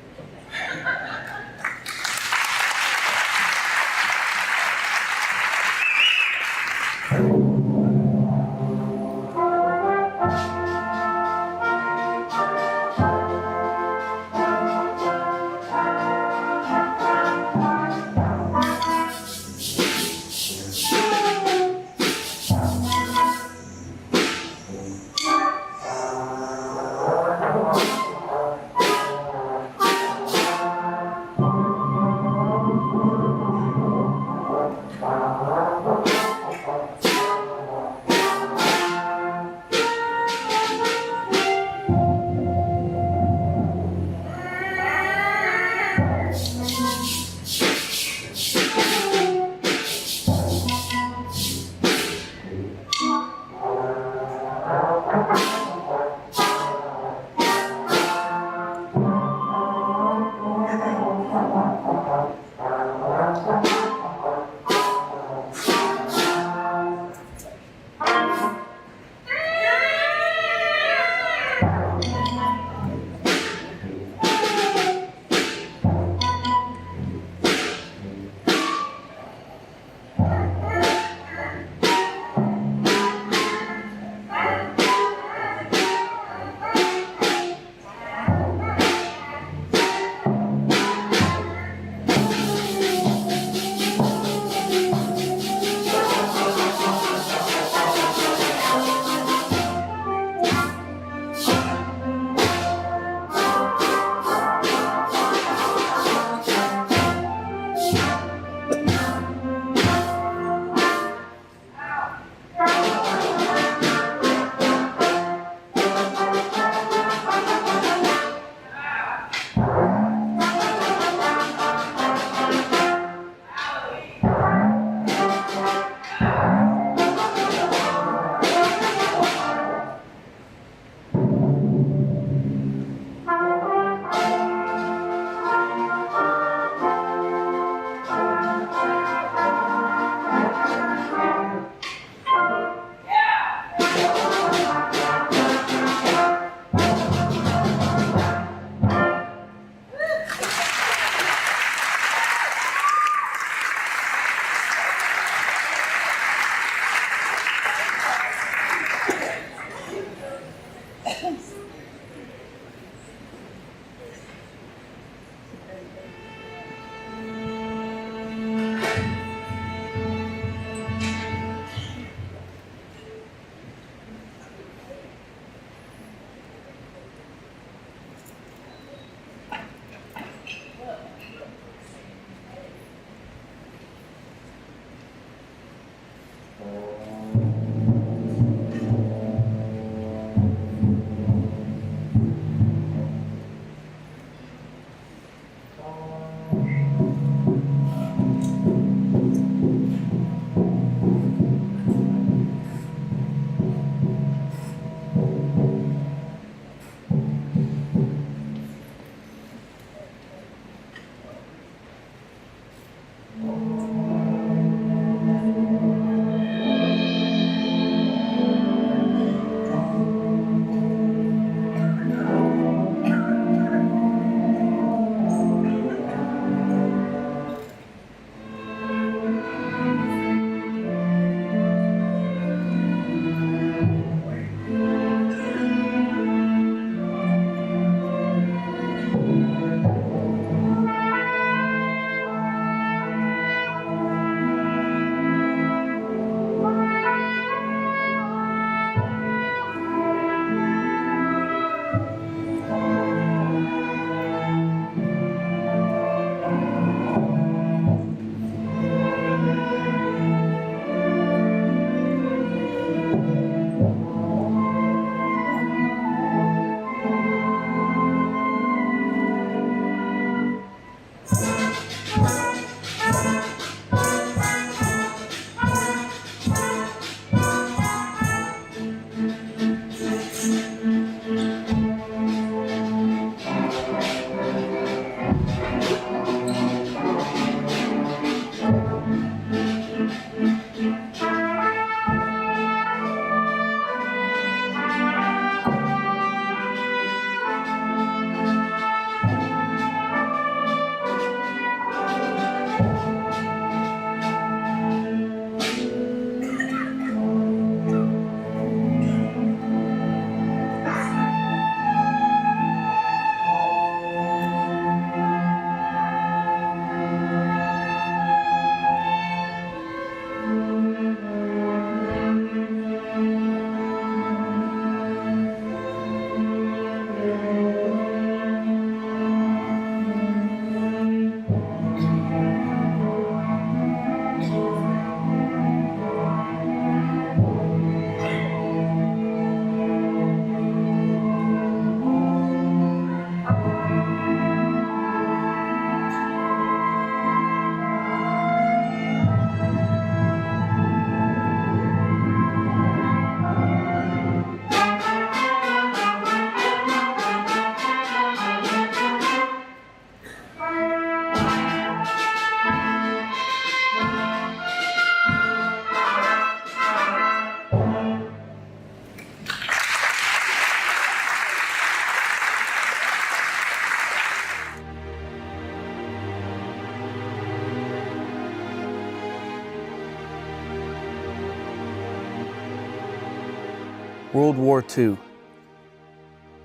World War II.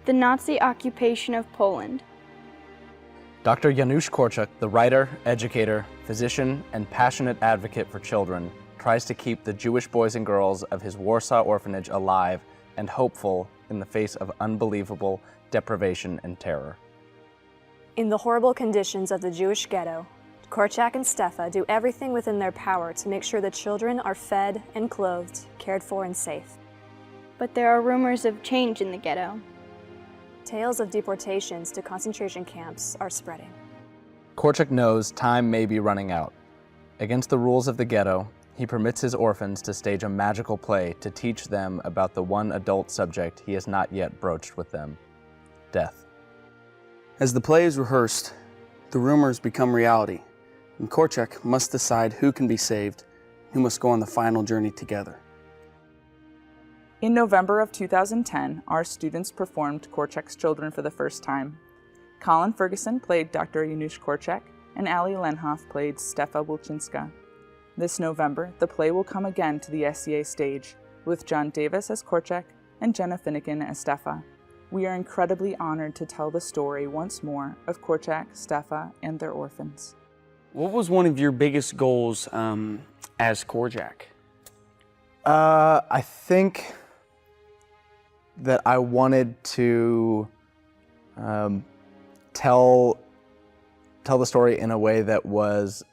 The Nazi occupation of Poland. Dr. Janusz Korczak, the writer, educator, physician, and passionate advocate for children, tries to keep the Jewish boys and girls of his Warsaw orphanage alive and hopeful in the face of unbelievable deprivation and terror. In the horrible conditions of the Jewish ghetto, Korczak and Stefa do everything within their power to make sure the children are fed and clothed, cared for and safe. But there are rumors of change in the ghetto. Tales of deportations to concentration camps are spreading. Korczak knows time may be running out. Against the rules of the ghetto, he permits his orphans to stage a magical play to teach them about the one adult subject he has not yet broached with them: death. As the play is rehearsed, the rumors become reality, and Korczak must decide who can be saved, who must go on the final journey together. In November of 2010, our students performed Korczak's Children for the first time. Colin Ferguson played Dr. Janusz Korczak, and Ali Lenhoff played Stefa Wilczynska. This November, the play will come again to the SCA stage, with John Davis as Korczak and Jenna Finnegan as Stefa. We are incredibly honored to tell the story once more of Korczak, Stefa, and their orphans. What was one of your biggest goals as Korczak? I think that I wanted to tell the story in a way that was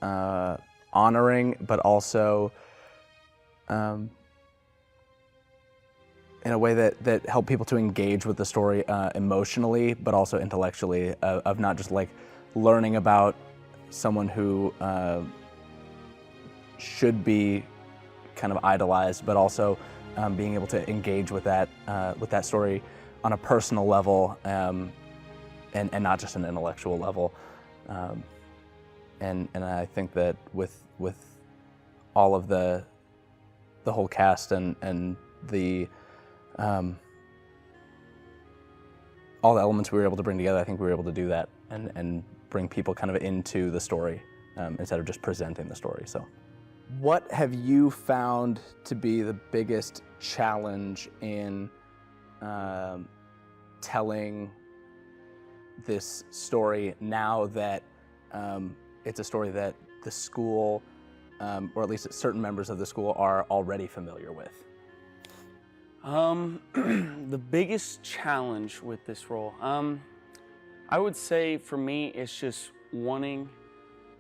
honoring, but also in a way that helped people to engage with the story emotionally, but also intellectually, of not just like learning about someone who should be kind of idolized, but also being able to engage with that story on a personal level, and not just an intellectual level. And I think that with all of the whole cast and the all the elements we were able to bring together, I think we were able to do that and bring people kind of into the story instead of just presenting the story. So, what have you found to be the biggest challenge in telling this story now that it's a story that the school, or at least certain members of the school, are already familiar with? The biggest challenge with this role, I would say for me, it's just wanting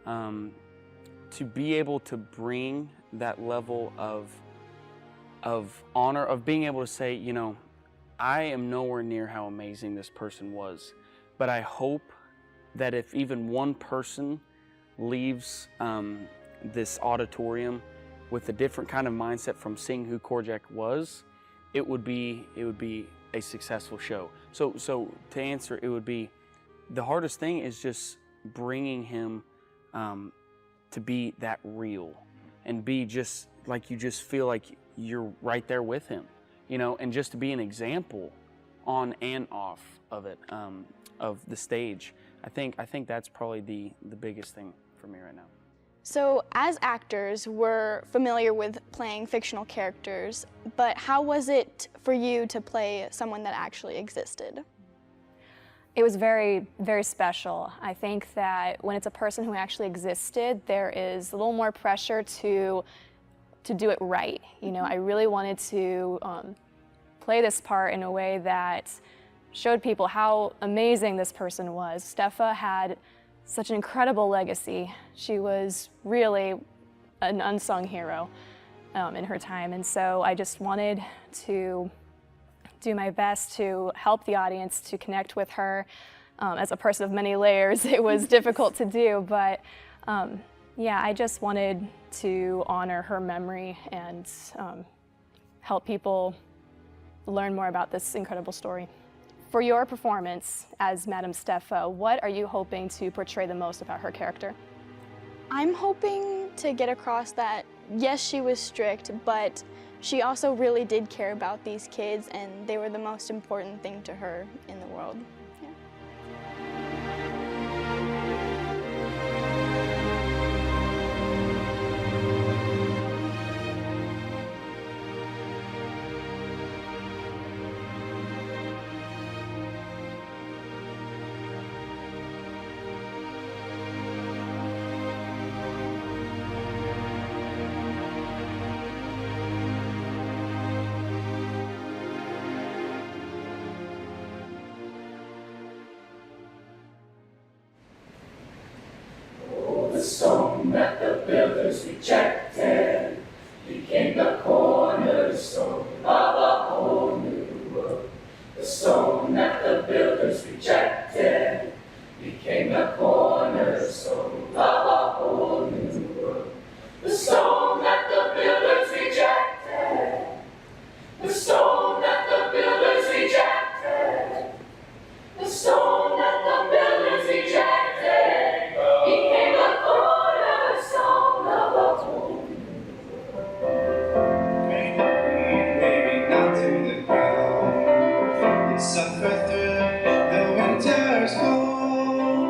to be able to bring that level of honor, of being able to say, you know, I am nowhere near how amazing this person was, but I hope that if even one person leaves this auditorium with a different kind of mindset from seeing who Korczak was, it would be a successful show. So to answer, it would be, the hardest thing is just bringing him to be that real and be just like, you just feel like you're right there with him, you know, and just to be an example on and off of it, of the stage. I think that's probably the biggest thing for me right now. So as actors, we're familiar with playing fictional characters, but how was it for you to play someone that actually existed? It was very, very special. I think that when it's a person who actually existed, there is a little more pressure to do it right. You know, I really wanted to play this part in a way that showed people how amazing this person was. Stefa had such an incredible legacy. She was really an unsung hero in her time, and so I just wanted to do my best to help the audience to connect with her. As a person of many layers, it was difficult to do, but yeah, I just wanted to honor her memory and help people learn more about this incredible story. For your performance as Madame Stefa, what are you hoping to portray the most about her character? I'm hoping to get across that, yes, she was strict, but she also really did care about these kids, and they were the most important thing to her in the world. stone that the builders rejected became the cornerstone of a whole new world. The stone that the builders rejected became the cornerstone of a whole new world. The stone that the builders rejected, the stone that the builders rejected, the stone that the builders rejected became the cornerstone of a whole new world. Maybe not to the ground, and suffer through the winter's cold,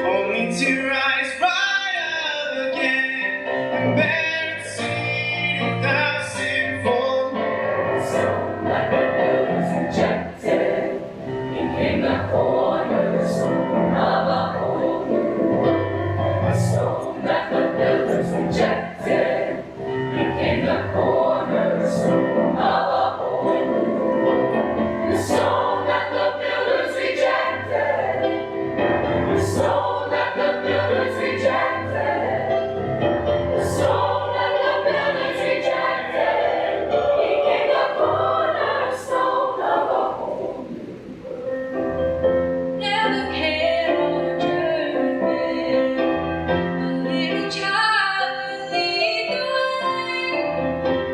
only to rise right up again and bear its seed 1,000-fold. The stone that the builders rejected became the cornerstone of a whole new world. The stone that the builders rejected became the cornerstone of a whole new world. The stone that the builders rejected, the stone that the builders rejected, the stone that the builders rejected became the cornerstone of a whole new world. Never came on a journey, a little child will lead the way.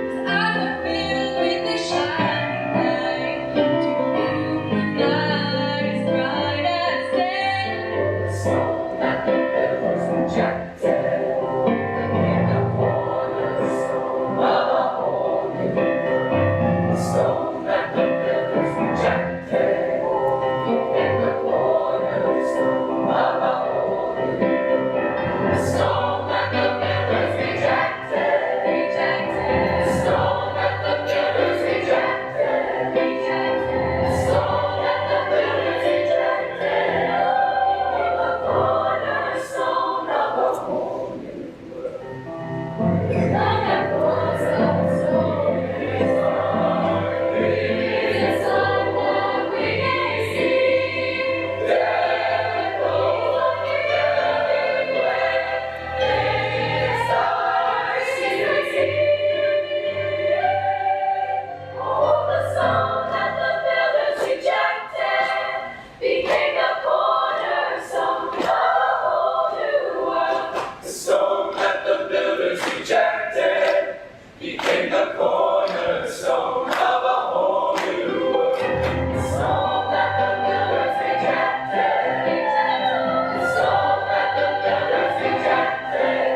His eyes are filled with the shining light, to build the night as bright as day. The stone that the builders rejected became the cornerstone of a whole new world. The stone that the builders rejected became the cornerstone of a whole new world. The stone that the builders rejected, the stone that the builders rejected, the stone that the builders rejected became the cornerstone of a whole new world. The God that was the stone is the sun that we can see. Death goes everywhere, the stars see. Oh, the stone that the builders rejected became the cornerstone of a whole new world. The stone that the builders rejected became the cornerstone of a whole new world. The stone that the builders rejected, the stone that the builders rejected,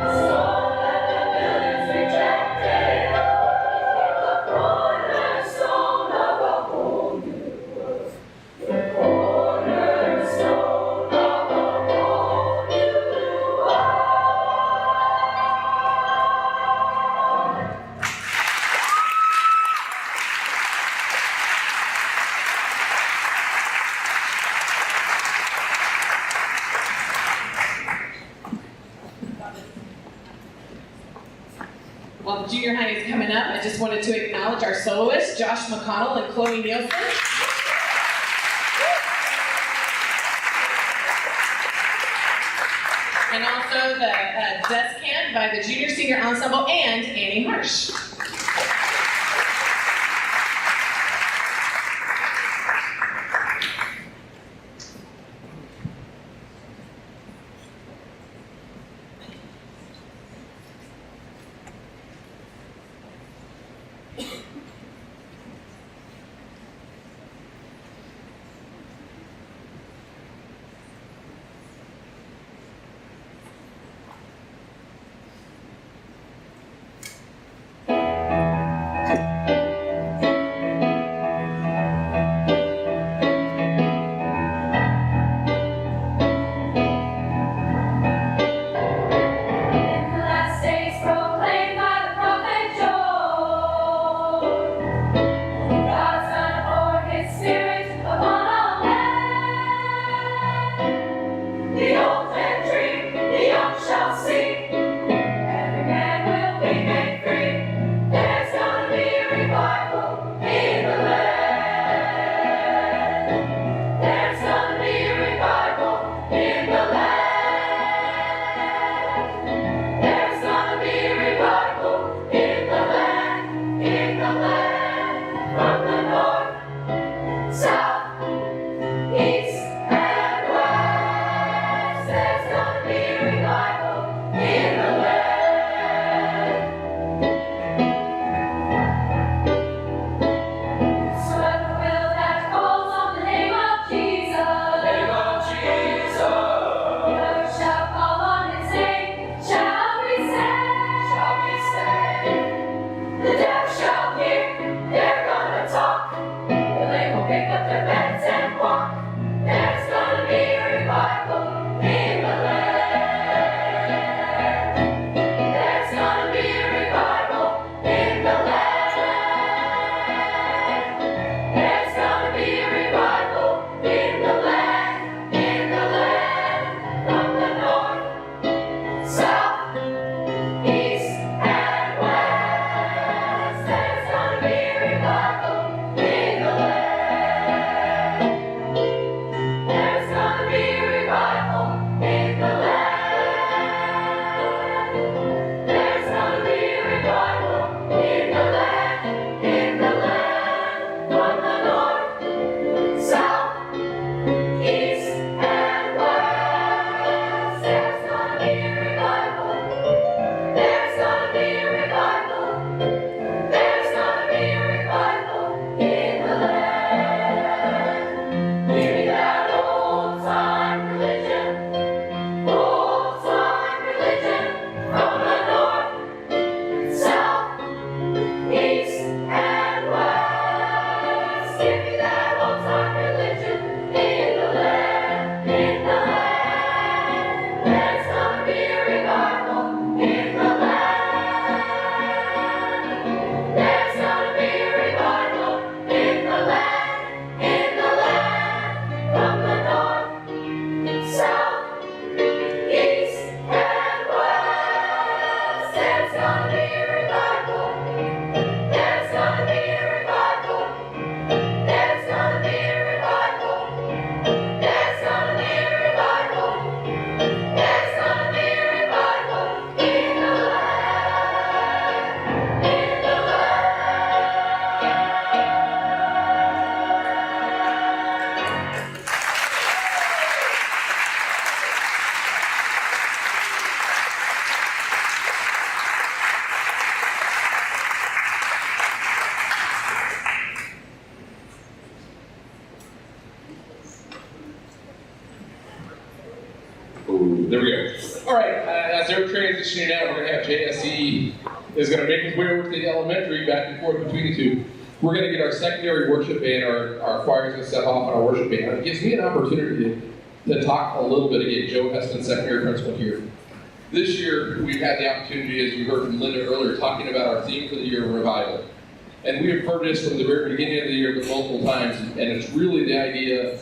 the stone that the builders rejected became the cornerstone of a whole new world. The cornerstone of a whole new world. While the junior high is coming up, I just wanted to acknowledge our soloists, Josh McConnell and Chloe Nielsen. And also the descant by the Junior Senior Ensemble and Annie Marsh. There we go. All right, as they're transitioning out, we're going to have JSE is going to make his way over to the elementary, back and forth between the two. We're going to get our secondary worship band, our choir is going to set off on our worship band. It gives me an opportunity to talk a little bit again. Joe Heston, secondary principal here. This year, we've had the opportunity, as you heard from Linda earlier, talking about our theme for the year, revival. And we have heard this from the very beginning of the year, but multiple times, and it's really the idea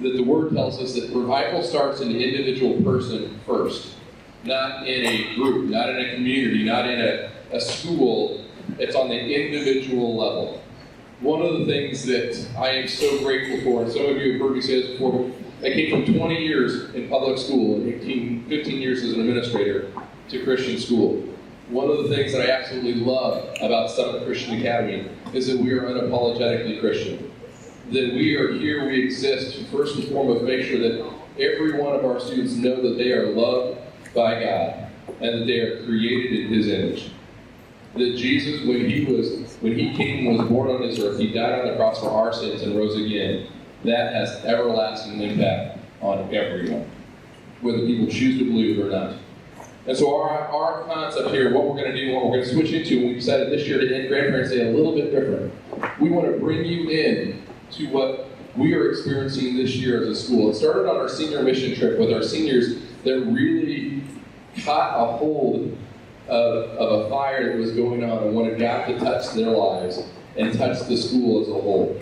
that the Word tells us that revival starts in the individual person first, not in a group, not in a community, not in a school. It's on the individual level. One of the things that I am so grateful for, and some of you have heard me say this before, I came from 20 years in public school, 15 years as an administrator, to Christian school. One of the things that I absolutely love about Summit Christian Academy is that we are unapologetically Christian. That we are here, we exist to first and foremost make sure that every one of our students know that they are loved by God and that they are created in His image. That Jesus, when He came and was born on this earth, He died on the cross for our sins and rose again. That has everlasting impact on everyone, whether people choose to believe it or not. And so our concept here, what we're going to do, what we're going to switch into, and we decided this year to end Grandparents' Day a little bit different. We want to bring you in to what we are experiencing this year as a school. It started on our senior mission trip with our seniors that really caught a hold of a fire that was going on and wanted God to touch their lives and touch the school as a whole.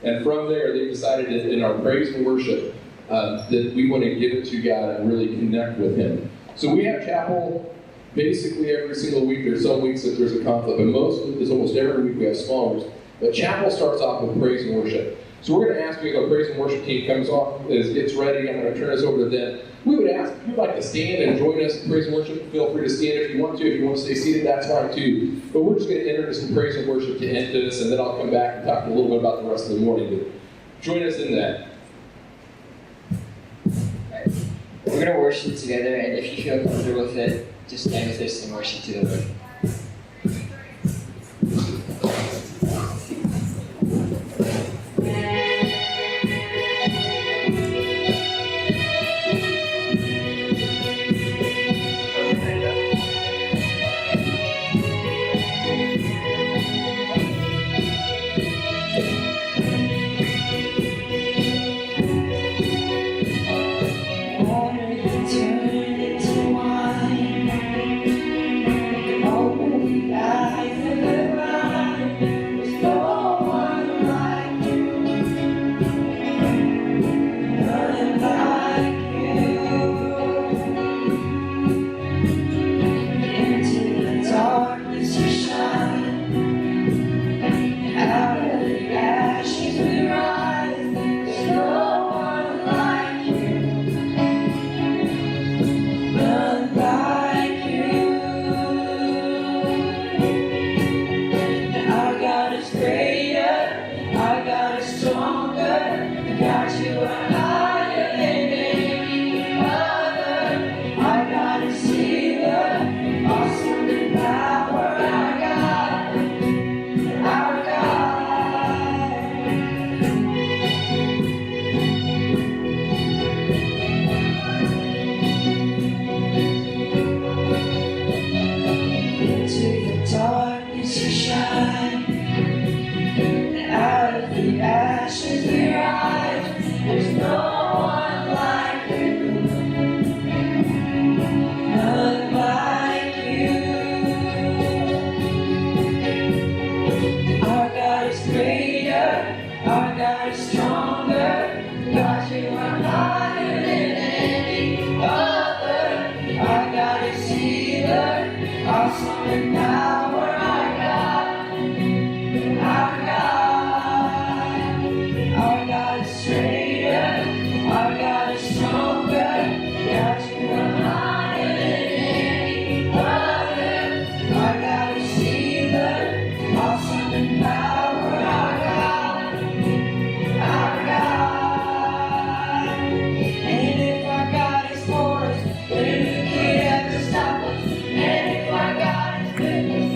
And from there, they decided that in our praise and worship that we want to give it to God and really connect with Him. So we have chapel basically every single week. There's some weeks that there's a conflict, but almost every week we have small groups. But chapel starts off with praise and worship. So we're going to ask you, the praise and worship team comes off, gets ready. I'm going to turn this over to them. We would ask if you'd like to stand and join us in praise and worship. Feel free to stand if you want to. If you want to stay seated, that's fine too. But we're just going to enter into some praise and worship to end this, and then I'll come back and talk a little bit about the rest of the morning. But join us in that. We're going to worship together, and if you feel comfortable with it, just stand with us and worship to the Lord. Goodness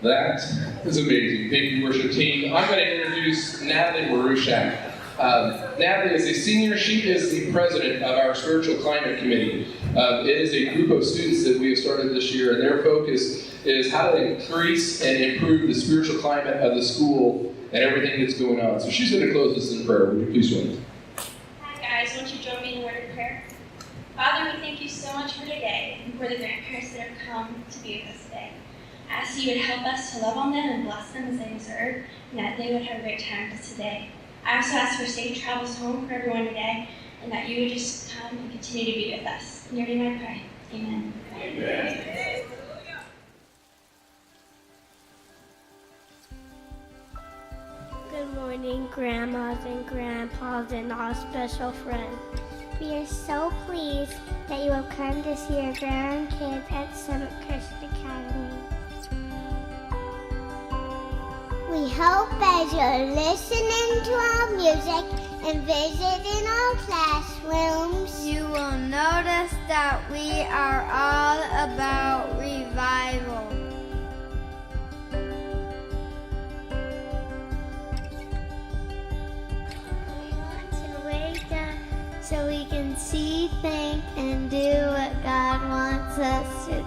That is amazing. Thank you, worship team. I'm going to introduce Natalie Marushak. Natalie is a senior. She is the president of our Spiritual Climate Committee. It is a group of students that we have started this year, and their focus is how to increase and improve the spiritual climate of the school and everything that's going on. So she's going to close us in prayer. Would you please join us? Hi guys, won't you join me in a word of prayer? Father, we thank you so much for today and for the grandparents that have come to be with us today. I ask you would help us to love on them and bless them as they deserve, and that they would have a great time with us today. I also ask for safe travels home for everyone today, and that you would just come and continue to be with us. In your name I pray. Amen. Amen. Good morning, grandmas and grandpas and all special friends. We are so pleased that you have come to see our grandkids at Summit Christian Academy. We hope as you're listening to our music and visiting our classrooms, you will notice that we are all about revival. We want to wake up so we can see, think, and do what God wants us to